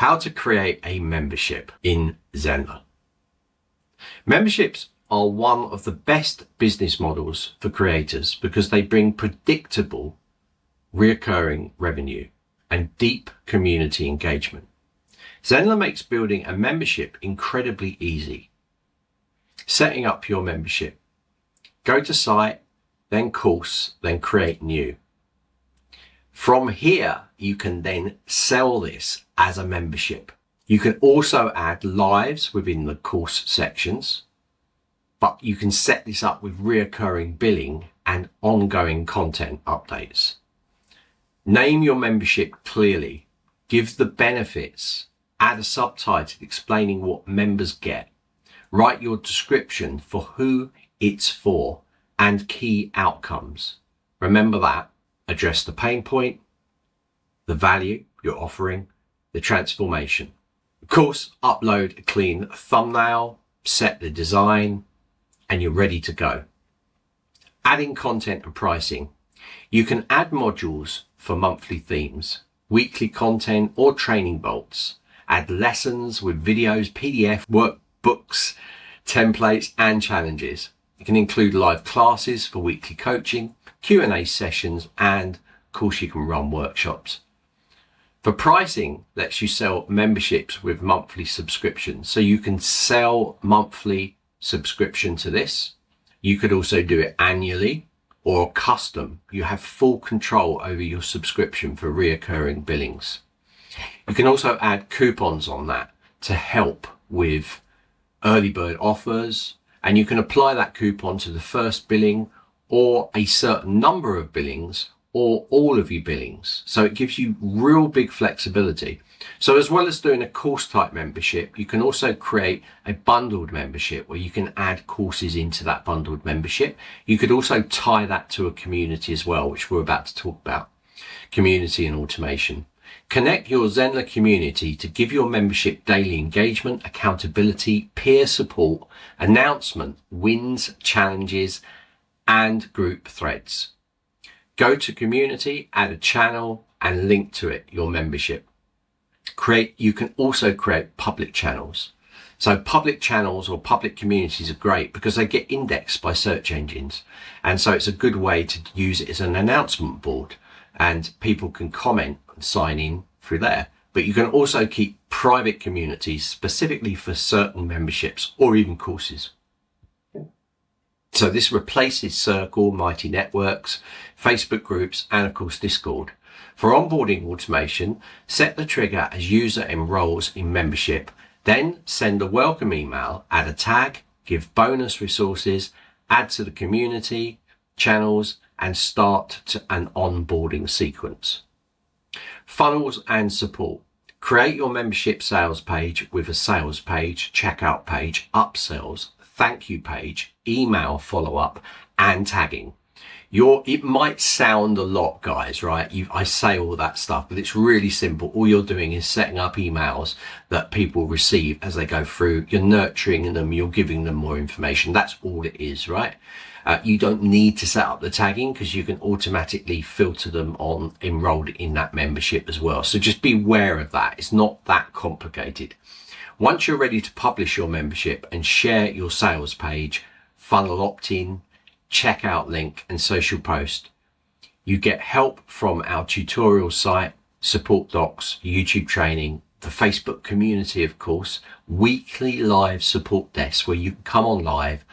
How to create a membership in Zenler. Memberships are one of the best business models for creators because they bring predictable, recurring revenue and deep community engagement. Zenler makes building a membership incredibly easy. Setting up your membership. Go to site, then course, then create new. From here, you can then sell this as a membership. You can also add lives within the course sections, but you can set this up with reoccurring billing and ongoing content updates. Name your membership clearly, give the benefits, add a subtitle explaining what members get, write your description for who it's for and key outcomes. Remember that. Address the pain point, the value you're offering, the transformation. Of course, upload a clean thumbnail, set the design, and you're ready to go. Adding content and pricing. You can add modules for monthly themes, weekly content or training bolts. Add lessons with videos, PDF, workbooks, templates, and challenges. You can include live classes for weekly coaching, Q&A sessions, and of course you can run workshops. For pricing, lets you sell memberships with monthly subscriptions. So you can sell monthly subscription to this. You could also do it annually or custom. You have full control over your subscription for reoccurring billings. You can also add coupons on that to help with early bird offers, and you can apply that coupon to the first billing or a certain number of billings or all of your billings. So it gives you real big flexibility. So as well as doing a course type membership, you can also create a bundled membership where you can add courses into that bundled membership. You could also tie that to a community as well, which we're about to talk about. Community and automation. Connect your Zenler community to give your membership daily engagement, accountability, peer support, announcement, wins, challenges, and group threads. Go to community, add a channel, and link to it, your membership. You can also create public channels. So public channels or public communities are great because they get indexed by search engines. And so it's a good way to use it as an announcement board, and people can comment and sign in through there. But you can also keep private communities specifically for certain memberships or even courses. So this replaces Circle, Mighty Networks, Facebook groups, and of course Discord. For onboarding automation, set the trigger as user enrolls in membership, then send a welcome email, add a tag, give bonus resources, add to the community, channels, and start to an onboarding sequence. Funnels and support. Create your membership sales page with a sales page, checkout page, upsells, thank you page, email follow-up, and tagging. It might sound a lot, guys, right? I say all that stuff, but it's really simple. All you're doing is setting up emails that people receive as they go through. You're nurturing them, you're giving them more information. That's all it is, right? You don't need to set up the tagging because you can automatically filter them on enrolled in that membership as well. So just be aware of that. It's not that complicated. Once you're ready to publish your membership and share your sales page, funnel opt-in, checkout link, and social post, you get help from our tutorial site, support docs, YouTube training, the Facebook community, of course, weekly live support desks where you can come on live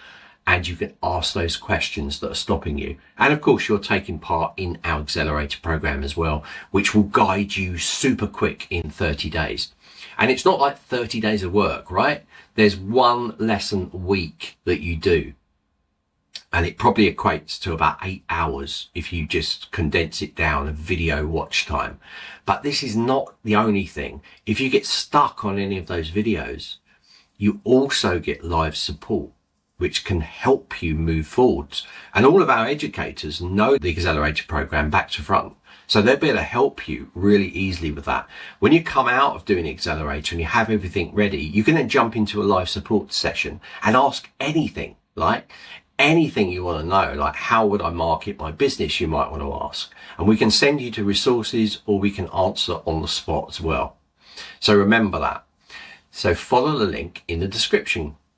and you can ask those questions that are stopping you. And of course, you're taking part in our accelerator program as well, which will guide you super quick in 30 days. And it's not like 30 days of work, right? There's one lesson a week that you do. And it probably equates to about 8 hours if you just condense it down a video watch time. But this is not the only thing. If you get stuck on any of those videos, you also get live support, which can help you move forwards. And all of our educators know the accelerator program back to front. So they'll be able to help you really easily with that. When you come out of doing accelerator and you have everything ready, you can then jump into a live support session and ask anything, like anything you want to know, like how would I market my business, you might want to ask. And we can send you to resources or we can answer on the spot as well. So remember that. So follow the link in the description